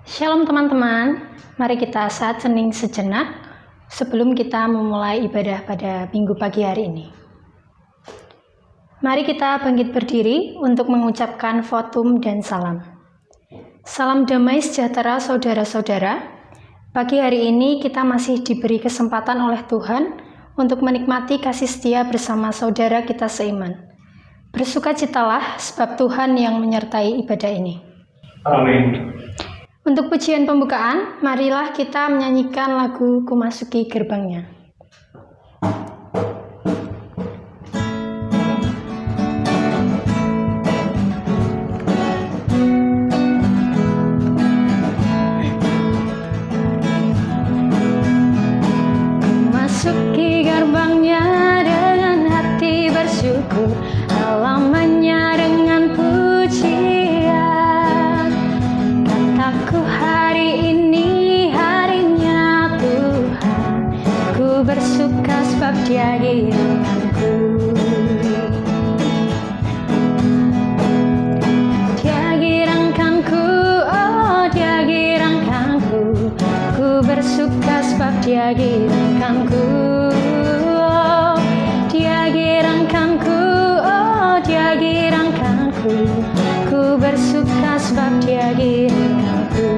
Shalom teman-teman, mari kita saat hening sejenak sebelum kita memulai ibadah pada minggu pagi hari ini. Mari kita bangkit berdiri untuk mengucapkan votum dan salam. Salam damai sejahtera saudara-saudara. Pagi hari ini kita masih diberi kesempatan oleh Tuhan untuk menikmati kasih setia bersama saudara kita seiman. Bersukacitalah sebab Tuhan yang menyertai ibadah ini. Amin. Untuk pujian pembukaan, marilah kita menyanyikan lagu Ku Masuki Gerbangnya. Ku masuki gerbangnya dengan hati bersyukur, halamannya dengan pujian. Kataku hari ini harinya Tuhan, ku bersuka sebab Dia giringkanku. Dia giringkanku, oh Dia giringkanku, ku bersuka sebab Dia giringkanku. Oh, Dia giringkanku, oh Dia giringkanku, ku bersuka sebab Dia giringkanku.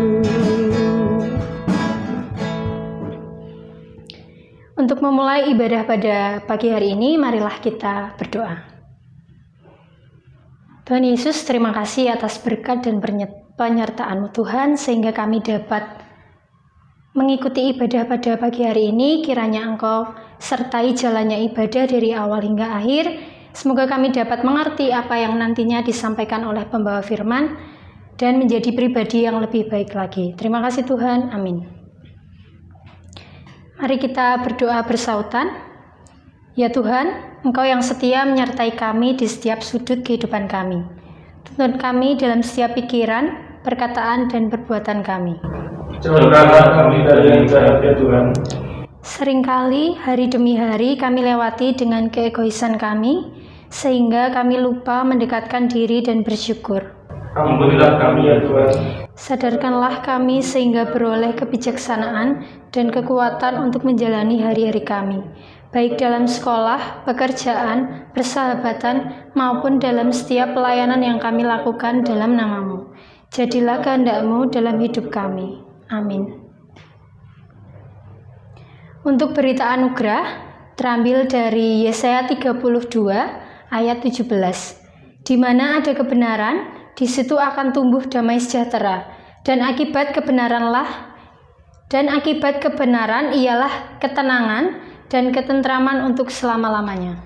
Untuk memulai ibadah pada pagi hari ini, marilah kita berdoa. Tuhan Yesus, terima kasih atas berkat dan penyertaan-Mu Tuhan, sehingga kami dapat mengikuti ibadah pada pagi hari ini. Kiranya Engkau sertai jalannya ibadah dari awal hingga akhir. Semoga kami dapat mengerti apa yang nantinya disampaikan oleh pembawa firman dan menjadi pribadi yang lebih baik lagi. Terima kasih Tuhan, amin. Mari kita berdoa bersautan. Ya Tuhan, Engkau yang setia menyertai kami di setiap sudut kehidupan kami. Tuntun kami dalam setiap pikiran, perkataan, dan perbuatan kami. Jauhkanlah kami dari jahat ya Tuhan. Seringkali hari demi hari kami lewati dengan keegoisan kami, sehingga kami lupa mendekatkan diri dan bersyukur. Ampunilah kami ya Tuhan. Sadarkanlah kami sehingga beroleh kebijaksanaan dan kekuatan untuk menjalani hari-hari kami, baik dalam sekolah, pekerjaan, persahabatan, maupun dalam setiap pelayanan yang kami lakukan dalam nama-Mu. Jadilah kehendak-Mu dalam hidup kami. Amin. Untuk berita anugerah terambil dari Yesaya 32 ayat 17. Di mana ada kebenaran, di situ akan tumbuh damai sejahtera, dan akibat kebenaran ialah ketenangan dan ketentraman untuk selama-lamanya.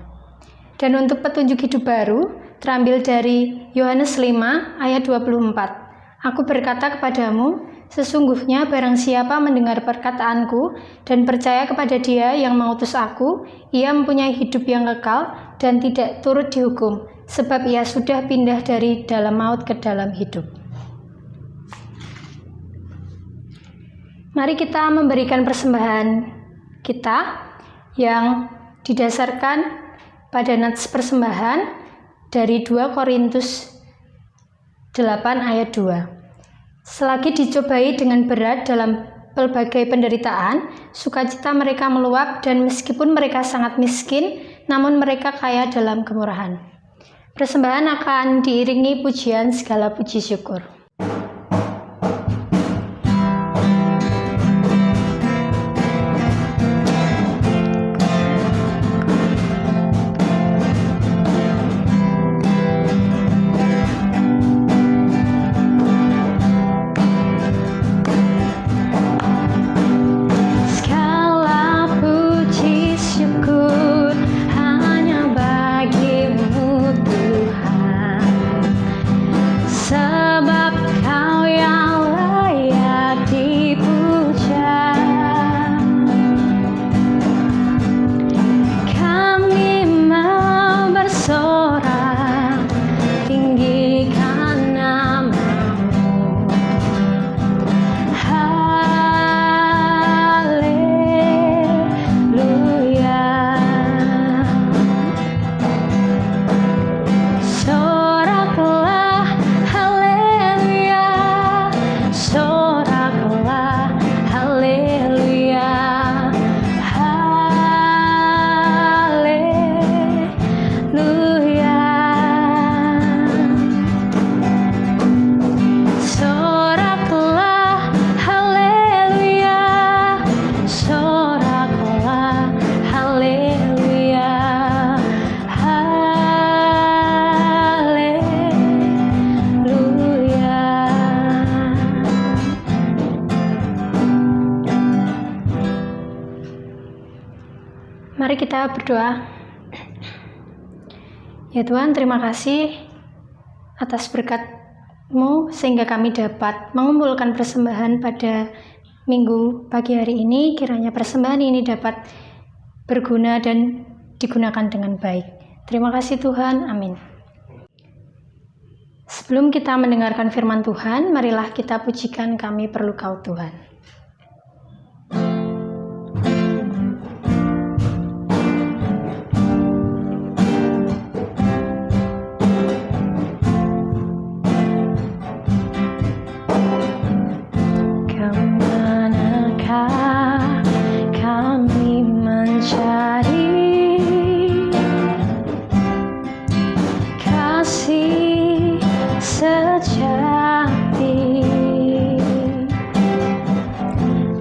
Dan untuk petunjuk hidup baru terambil dari Yohanes 5 ayat 24. Aku berkata kepadamu, sesungguhnya barang siapa mendengar perkataanku dan percaya kepada Dia yang mengutus aku, ia mempunyai hidup yang kekal dan tidak turut dihukum, sebab ia sudah pindah dari dalam maut ke dalam hidup. Mari kita memberikan persembahan kita yang didasarkan pada nats persembahan dari 2 Korintus 8 ayat 2. Selagi dicobai dengan berat dalam pelbagai penderitaan, sukacita mereka meluap, dan meskipun mereka sangat miskin, namun mereka kaya dalam kemurahan. Persembahan akan diiringi pujian segala puji syukur. Segala puji syukur hanya bagi-Mu Tuhan, sebab Mari kita berdoa. Ya Tuhan, terima kasih atas berkat-Mu sehingga kami dapat mengumpulkan persembahan pada Minggu pagi hari ini. Kiranya persembahan ini dapat berguna dan digunakan dengan baik. Terima kasih Tuhan, amin. Sebelum kita mendengarkan firman Tuhan, marilah kita pujikan Kami Perlu Kau Tuhan. Kemanakah kami mencari kasih sejati?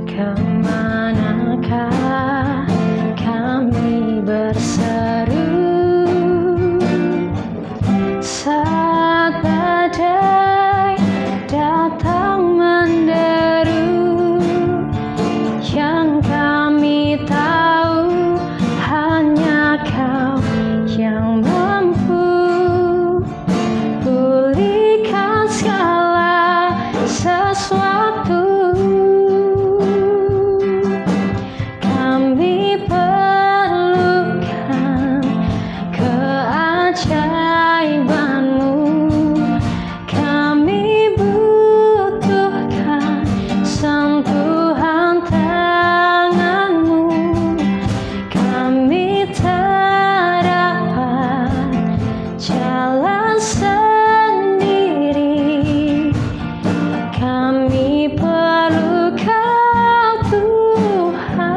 Kemanakah kami berseru saat badai datang menderu? Yang kami tahu hanya Kau yang mampu pulihkan segala sesuatu. Kami perlukan keajaiban-Mu. Kami butuhkan sentuhan tangan-Mu. Kami tak dapat jalan sendiri. Kami perlu Kau Tuhan.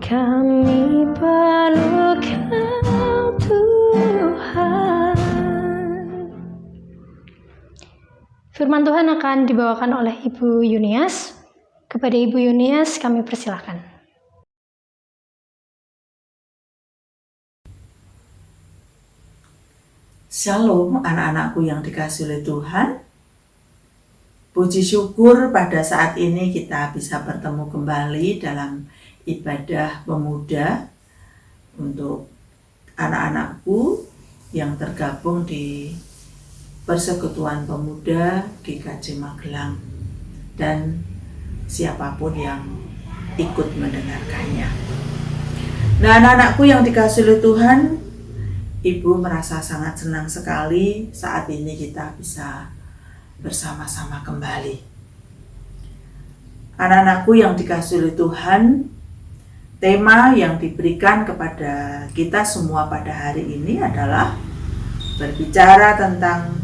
Kami perlu Kau Tuhan. Firman Tuhan akan dibawakan oleh Ibu Yunias. Kepada Ibu Yunias kami persilahkan. Shalom anak-anakku yang dikasihi oleh Tuhan. Puji syukur pada saat ini kita bisa bertemu kembali dalam ibadah pemuda untuk anak-anakku yang tergabung di Persekutuan Pemuda GKJ Magelang dan siapapun yang ikut mendengarkannya. Nah, anak-anakku yang dikasihi oleh Tuhan, Ibu merasa sangat senang sekali saat ini kita bisa bersama-sama kembali. Anak-anakku yang dikasihi oleh Tuhan, tema yang diberikan kepada kita semua pada hari ini adalah berbicara tentang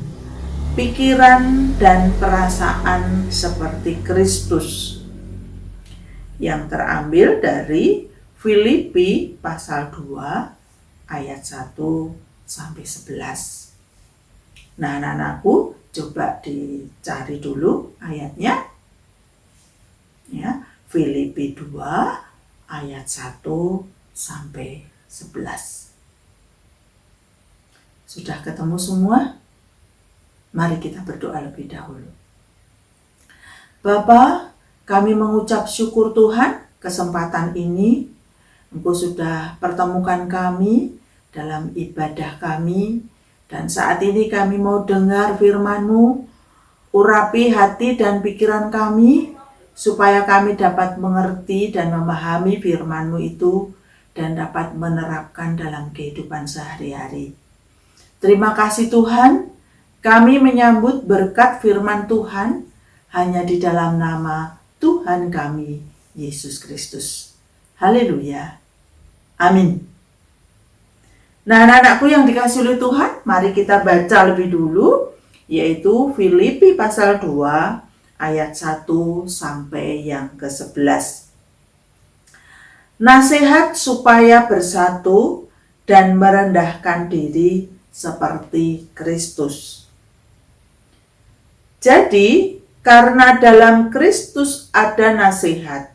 pikiran dan perasaan seperti Kristus, yang terambil dari Filipi pasal 2 ayat 1 sampai 11. Nah, anak-anakku coba dicari dulu ayatnya. Ya, Filipi 2 ayat 1 sampai 11. Sudah ketemu semua? Mari kita berdoa lebih dahulu. Bapa, kami mengucap syukur Tuhan kesempatan ini Engkau sudah pertemukan kami dalam ibadah kami, dan saat ini kami mau dengar firman-Mu. Urapi hati dan pikiran kami supaya kami dapat mengerti dan memahami firman-Mu itu dan dapat menerapkan dalam kehidupan sehari-hari. Terima kasih Tuhan, kami menyambut berkat firman Tuhan hanya di dalam nama Tuhan kami, Yesus Kristus. Haleluya. Amin. Nah, anak-anakku yang dikasihi oleh Tuhan, mari kita baca lebih dulu, yaitu Filipi pasal 2 ayat 1 sampai yang ke-11. Nasihat supaya bersatu dan merendahkan diri seperti Kristus. Jadi, karena dalam Kristus ada nasihat,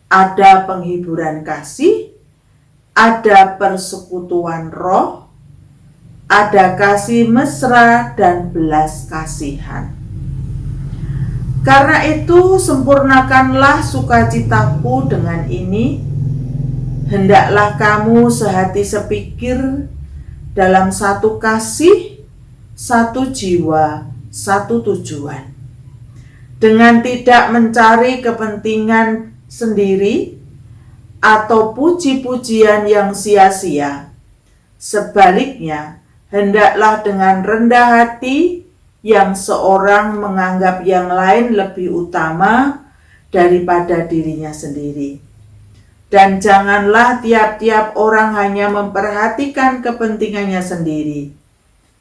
ada penghiburan kasih, ada persekutuan roh, ada kasih mesra dan belas kasihan. Karena itu sempurnakanlah sukacitaku dengan ini. Hendaklah kamu sehati sepikir, dalam satu kasih, satu jiwa, satu tujuan, dengan tidak mencari kepentingan sendiri atau puji-pujian yang sia-sia. Sebaliknya, hendaklah dengan rendah hati yang seorang menganggap yang lain lebih utama daripada dirinya sendiri. Dan janganlah tiap-tiap orang hanya memperhatikan kepentingannya sendiri,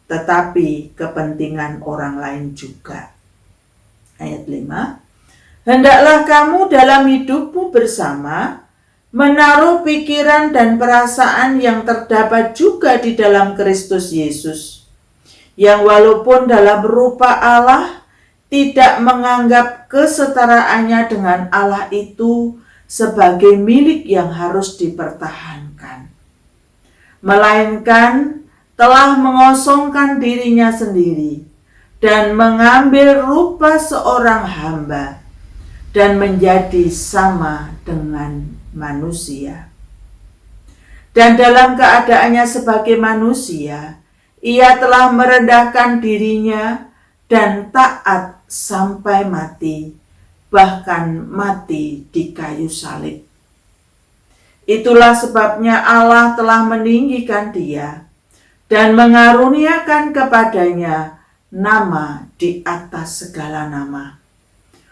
tetapi kepentingan orang lain juga. Ayat 5. Hendaklah kamu dalam hidupmu bersama menaruh pikiran dan perasaan yang terdapat juga di dalam Kristus Yesus, yang walaupun dalam rupa Allah tidak menganggap kesetaraannya dengan Allah itu sebagai milik yang harus dipertahankan, melainkan telah mengosongkan dirinya sendiri dan mengambil rupa seorang hamba dan menjadi sama dengan manusia. Dan dalam keadaannya sebagai manusia, ia telah merendahkan dirinya dan taat sampai mati, bahkan mati di kayu salib. Itulah sebabnya Allah telah meninggikan dia dan mengaruniakan kepadanya nama di atas segala nama,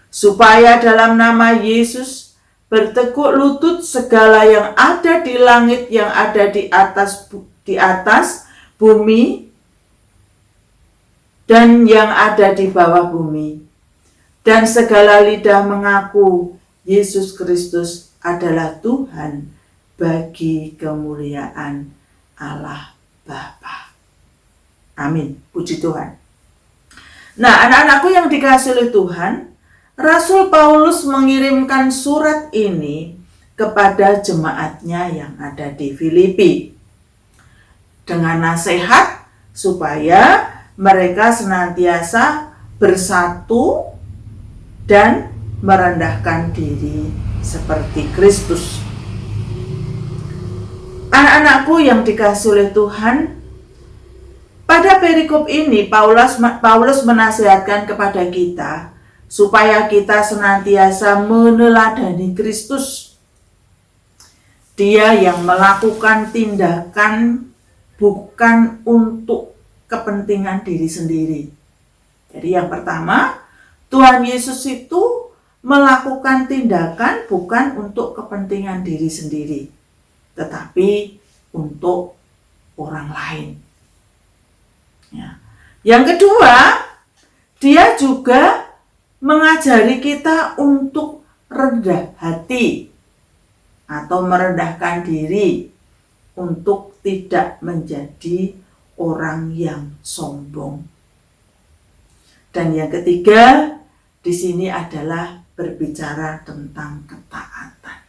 supaya dalam nama Yesus bertekuk lutut segala yang ada di langit, yang ada di atas bumi, dan yang ada di bawah bumi, dan segala lidah mengaku Yesus Kristus adalah Tuhan, bagi kemuliaan Allah Bapa. Amin. Puji Tuhan. Nah, anak-anakku yang dikasihi oleh Tuhan, Rasul Paulus mengirimkan surat ini kepada jemaatnya yang ada di Filipi dengan nasihat supaya mereka senantiasa bersatu dan merendahkan diri seperti Kristus. Anak-anakku yang dikasihi oleh Tuhan, pada perikop ini Paulus menasihatkan kepada kita supaya kita senantiasa meneladani Kristus. Dia yang melakukan tindakan bukan untuk kepentingan diri sendiri. Jadi yang pertama, Tuhan Yesus itu melakukan tindakan bukan untuk kepentingan diri sendiri, tetapi untuk orang lain. Ya. Yang kedua, dia juga mengajari kita untuk rendah hati atau merendahkan diri untuk tidak menjadi orang yang sombong. Dan yang ketiga, di sini adalah berbicara tentang ketaatan.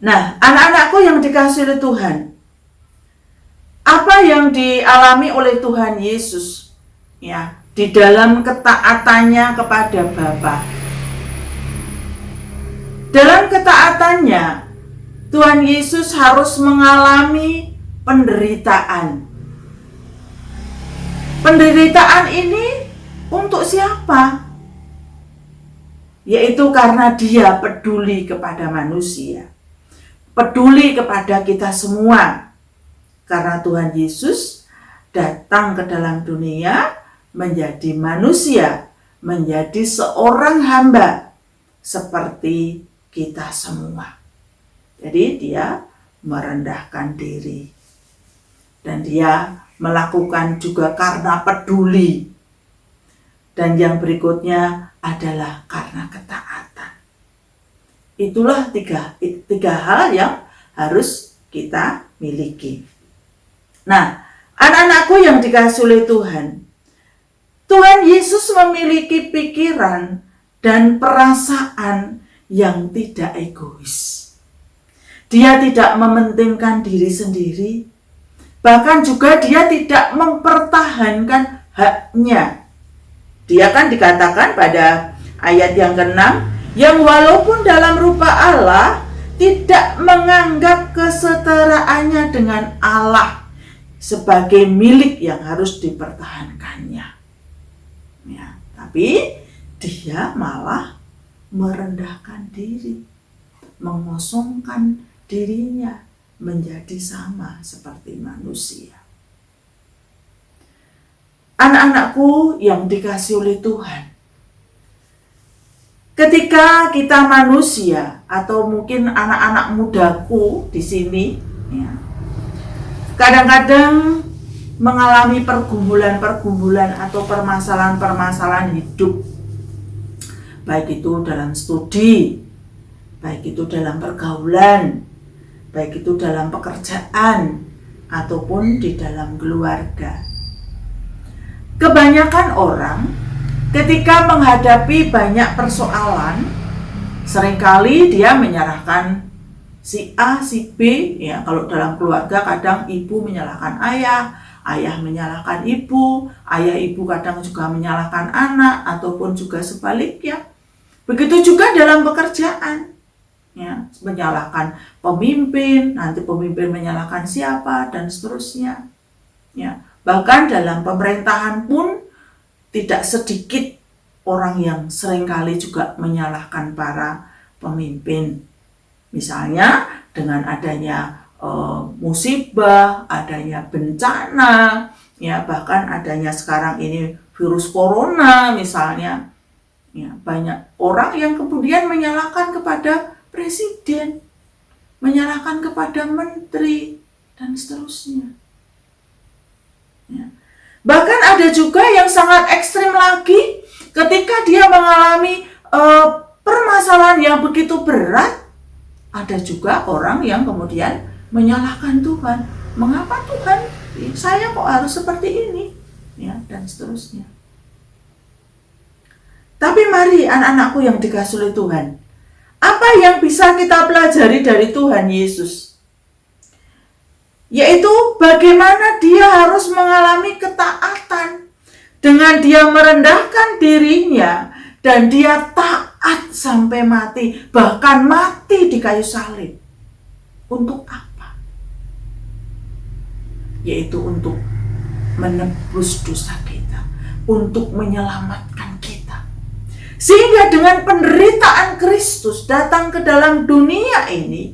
Nah, anak-anakku yang dikasihi oleh Tuhan, apa yang dialami oleh Tuhan Yesus ya di dalam ketaatannya kepada Bapa? Dalam ketaatannya, Tuhan Yesus harus mengalami penderitaan. Penderitaan ini untuk siapa? Yaitu karena dia peduli kepada manusia, peduli kepada kita semua. Karena Tuhan Yesus datang ke dalam dunia menjadi manusia, menjadi seorang hamba seperti kita semua. Jadi dia merendahkan diri. Dan dia melakukan juga karena peduli. Dan yang berikutnya adalah karena ketaatan. Itulah tiga hal yang harus kita miliki. Nah, anak-anakku yang dikasihi oleh Tuhan, Tuhan Yesus memiliki pikiran dan perasaan yang tidak egois. Dia tidak mementingkan diri sendiri, bahkan juga dia tidak mempertahankan haknya. Dia kan dikatakan pada ayat yang ke-6, yang walaupun dalam rupa Allah tidak menganggap kesetaraannya dengan Allah sebagai milik yang harus dipertahankannya. Ya, tapi dia malah merendahkan diri, mengosongkan dirinya menjadi sama seperti manusia. Anak-anakku yang dikasihi oleh Tuhan, ketika kita manusia atau mungkin anak-anak mudaku di sini, ya, kadang-kadang mengalami pergumulan-pergumulan atau permasalahan-permasalahan hidup, baik itu dalam studi, baik itu dalam pergaulan, baik itu dalam pekerjaan, ataupun di dalam keluarga. Kebanyakan orang ketika menghadapi banyak persoalan, seringkali dia menyalahkan si A, si B. Ya, kalau dalam keluarga kadang ibu menyalahkan ayah, ayah menyalahkan ibu, ayah ibu kadang juga menyalahkan anak, ataupun juga sebaliknya. Begitu juga dalam pekerjaan, ya, menyalahkan pemimpin, nanti pemimpin menyalahkan siapa, dan seterusnya. Ya, bahkan dalam pemerintahan pun tidak sedikit orang yang seringkali juga menyalahkan para pemimpin. Misalnya dengan adanya musibah, adanya bencana, ya, bahkan adanya sekarang ini virus corona misalnya. Ya, banyak orang yang kemudian menyalahkan kepada presiden, menyalahkan kepada menteri, dan seterusnya. Ya. Bahkan ada juga yang sangat ekstrim lagi, ketika dia mengalami permasalahan yang begitu berat, ada juga orang yang kemudian menyalahkan Tuhan. Mengapa Tuhan, saya kok harus seperti ini? Ya, dan seterusnya. Tapi mari anak-anakku yang dikasihi oleh Tuhan, apa yang bisa kita pelajari dari Tuhan Yesus? Yaitu bagaimana dia harus mengalami ketaatan dengan dia merendahkan dirinya dan dia taat sampai mati, bahkan mati di kayu salib. Untuk apa? Yaitu untuk menebus dosa kita, untuk menyelamatkan kita. Sehingga dengan penderitaan Kristus datang ke dalam dunia ini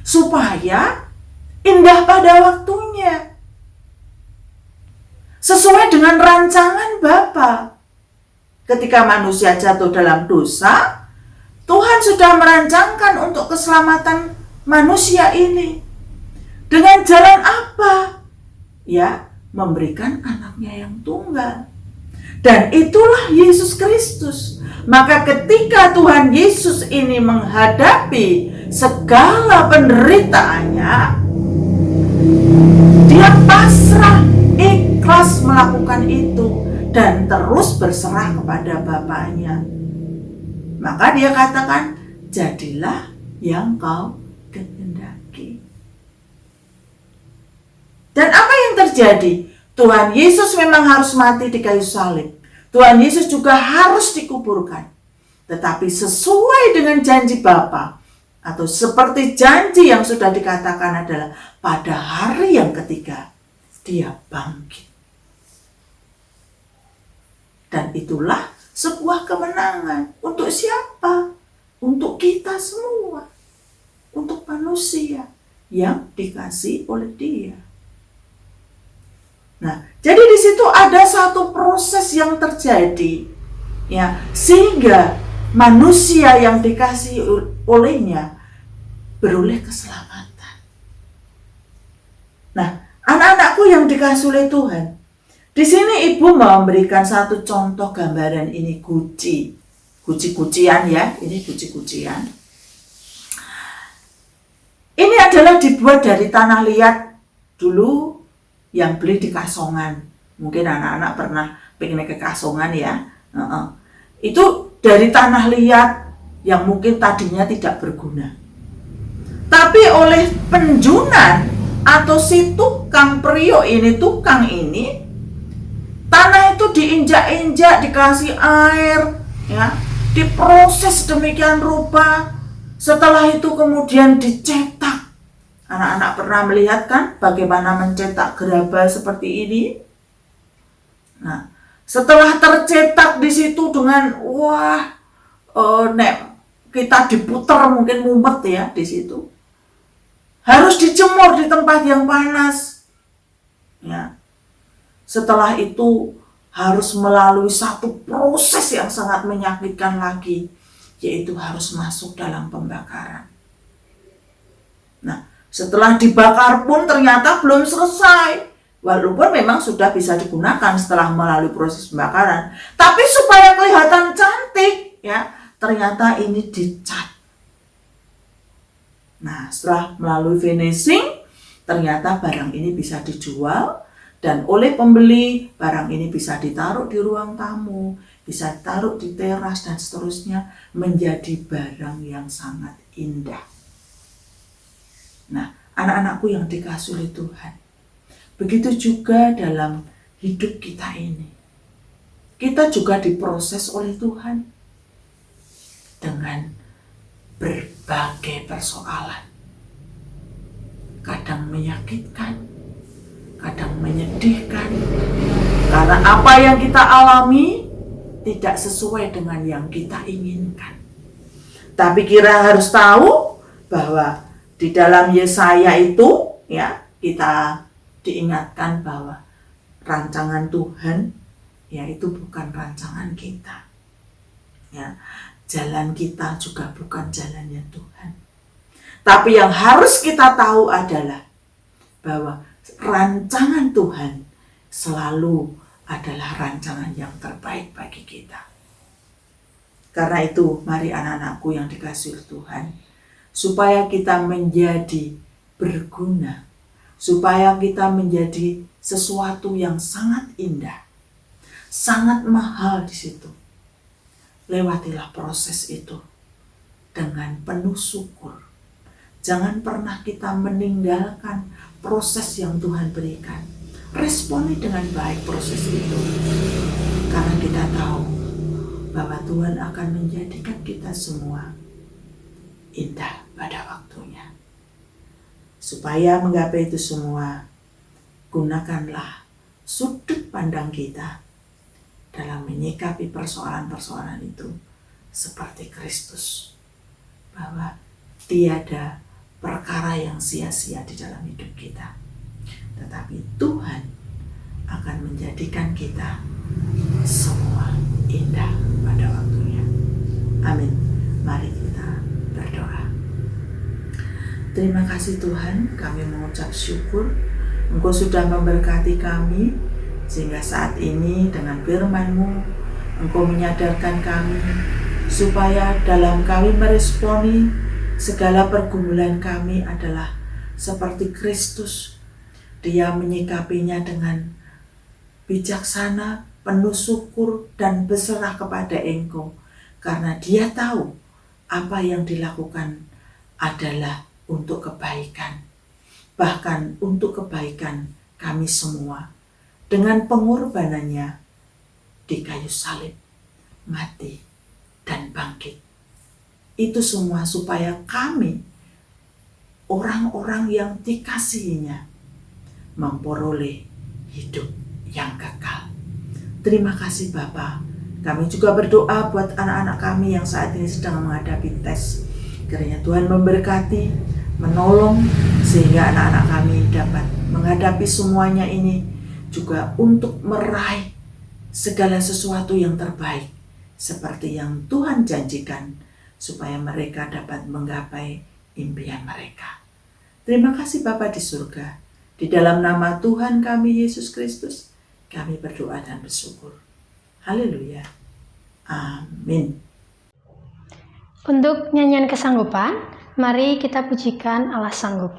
supaya indah pada waktunya, sesuai dengan rancangan Bapa. Ketika manusia jatuh dalam dosa, Tuhan sudah merancangkan untuk keselamatan manusia ini. Dengan jalan apa? Ya, memberikan anaknya yang tunggal. Dan itulah Yesus Kristus. Maka ketika Tuhan Yesus ini menghadapi segala penderitaannya, dia pasrah, ikhlas melakukan itu, dan terus berserah kepada Bapaknya. Maka dia katakan, jadilah yang kau kehendaki. Dan apa yang terjadi? Tuhan Yesus memang harus mati di kayu salib. Tuhan Yesus juga harus dikuburkan. Tetapi sesuai dengan janji Bapa, atau seperti janji yang sudah dikatakan adalah pada hari yang ketiga, dia bangkit. Dan itulah sebuah kemenangan. Untuk siapa? Untuk kita semua. Untuk manusia yang dikasihi oleh Dia. Nah, jadi di situ ada satu proses yang terjadi, ya, sehingga manusia yang dikasihi olehnya beroleh keselamatan. Nah, anak-anakku yang dikasihi oleh Tuhan, di sini ibu memberikan satu contoh gambaran ini guci-gucian, ya, ini guci-gucian. Ini adalah dibuat dari tanah liat dulu, yang beli di Kasongan. Mungkin anak-anak pernah piknik ke Kasongan, ya. Itu dari tanah liat yang mungkin tadinya tidak berguna. Tapi oleh penjunan atau si tukang prio ini, tanah itu diinjak-injak, dikasih air, ya, diproses demikian rupa. Setelah itu kemudian dicetak. Anak-anak pernah melihat kan bagaimana mencetak gerabah seperti ini? Nah, setelah tercetak di situ dengan kita diputar mungkin mumet ya di situ. Harus dijemur di tempat yang panas. Ya. Setelah itu harus melalui satu proses yang sangat menyakitkan lagi, yaitu harus masuk dalam pembakaran. Nah, setelah dibakar pun ternyata belum selesai. Walaupun memang sudah bisa digunakan setelah melalui proses pembakaran, tapi supaya kelihatan cantik, ya, ternyata ini dicat. Nah, setelah melalui finishing, ternyata barang ini bisa dijual, dan oleh pembeli, barang ini bisa ditaruh di ruang tamu, bisa ditaruh di teras, dan seterusnya, menjadi barang yang sangat indah. Nah, anak-anakku yang dikasihi oleh Tuhan, begitu juga dalam hidup kita ini. Kita juga diproses oleh Tuhan dengan berbagai persoalan. Kadang menyakitkan, kadang menyedihkan, karena apa yang kita alami tidak sesuai dengan yang kita inginkan. Tapi kita harus tahu bahwa di dalam Yesaya itu, ya, kita diingatkan bahwa rancangan Tuhan, ya, itu bukan rancangan kita. Ya, jalan kita juga bukan jalannya Tuhan. Tapi yang harus kita tahu adalah bahwa rancangan Tuhan selalu adalah rancangan yang terbaik bagi kita. Karena itu, mari anak-anakku yang dikasihi Tuhan, supaya kita menjadi berguna, supaya kita menjadi sesuatu yang sangat indah, sangat mahal di situ. Lewatilah proses itu dengan penuh syukur. Jangan pernah kita meninggalkan proses yang Tuhan berikan. Responi dengan baik proses itu. Karena kita tahu bahwa Tuhan akan menjadikan kita semua indah pada waktunya. Supaya menggapai itu semua, gunakanlah sudut pandang kita dalam menyikapi persoalan-persoalan itu seperti Kristus. Bahwa tiada perkara yang sia-sia di dalam hidup kita. Tetapi Tuhan akan menjadikan kita semua indah pada waktunya. Amin. Mari kita berdoa. Terima kasih Tuhan, kami mengucap syukur Engkau sudah memberkati kami, sehingga saat ini dengan firman-Mu Engkau menyadarkan kami supaya dalam kami meresponi segala pergumulan kami adalah seperti Kristus. Dia menyikapinya dengan bijaksana, penuh syukur, dan berserah kepada Engkau. Karena dia tahu apa yang dilakukan adalah untuk kebaikan. Bahkan untuk kebaikan kami semua. Dengan pengorbanannya di kayu salib, mati, dan bangkit. Itu semua supaya kami, orang-orang yang dikasihinya, memperoleh hidup yang kekal. Terima kasih Bapa. Kami juga berdoa buat anak-anak kami yang saat ini sedang menghadapi tes. Kiranya Tuhan memberkati, menolong, sehingga anak-anak kami dapat menghadapi semuanya ini juga untuk meraih segala sesuatu yang terbaik seperti yang Tuhan janjikan, supaya mereka dapat menggapai impian mereka. Terima kasih Bapa di surga. Di dalam nama Tuhan kami Yesus Kristus, kami berdoa dan bersyukur. Haleluya. Amin. Untuk nyanyian kesanggupan, mari kita pujikan Allah sanggup.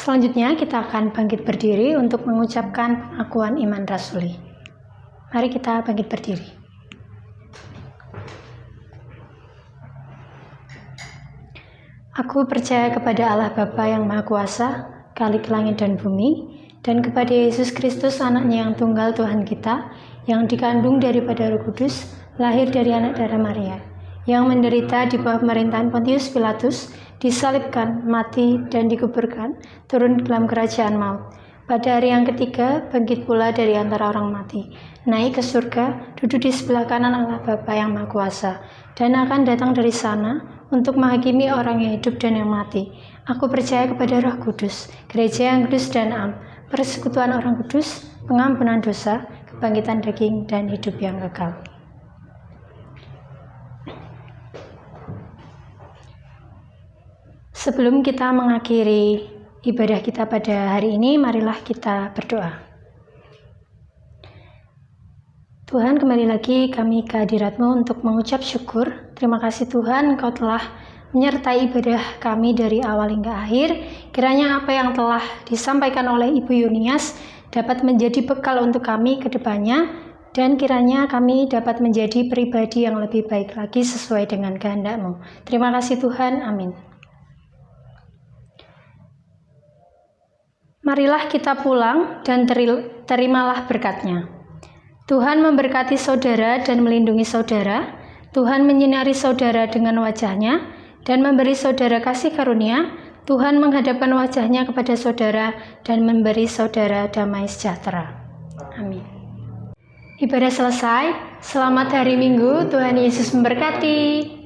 Selanjutnya kita akan bangkit berdiri untuk mengucapkan pengakuan iman rasuli. Mari kita bangkit berdiri. Aku percaya kepada Allah Bapa yang Maha Kuasa, Khalik langit dan bumi, dan kepada Yesus Kristus anaknya yang tunggal Tuhan kita, yang dikandung daripada Roh Kudus, lahir dari anak darah Maria, yang menderita di bawah pemerintahan Pontius Pilatus, disalibkan, mati, dan dikuburkan, turun ke dalam kerajaan maut. Pada hari yang ketiga, bangkit pula dari antara orang mati, naik ke surga, duduk di sebelah kanan Allah Bapa yang Maha Kuasa, dan akan datang dari sana untuk menghakimi orang yang hidup dan yang mati. Aku percaya kepada Roh Kudus, gereja yang kudus dan am, persekutuan orang kudus, pengampunan dosa, kebangkitan daging, dan hidup yang kekal. Sebelum kita mengakhiri ibadah kita pada hari ini, marilah kita berdoa. Tuhan, kembali lagi kami ke hadirat-Mu untuk mengucap syukur. Terima kasih Tuhan, Engkau telah menyertai ibadah kami dari awal hingga akhir. Kiranya apa yang telah disampaikan oleh Ibu Yunias dapat menjadi bekal untuk kami ke depannya, dan kiranya kami dapat menjadi pribadi yang lebih baik lagi sesuai dengan kehendak-Mu. Terima kasih Tuhan, amin. Marilah kita pulang dan terimalah berkat-Nya. Tuhan memberkati saudara dan melindungi saudara. Tuhan menyinari saudara dengan wajah-Nya dan memberi saudara kasih karunia. Tuhan menghadapkan wajah-Nya kepada saudara dan memberi saudara damai sejahtera. Amin. Ibadah selesai. Selamat hari Minggu. Tuhan Yesus memberkati.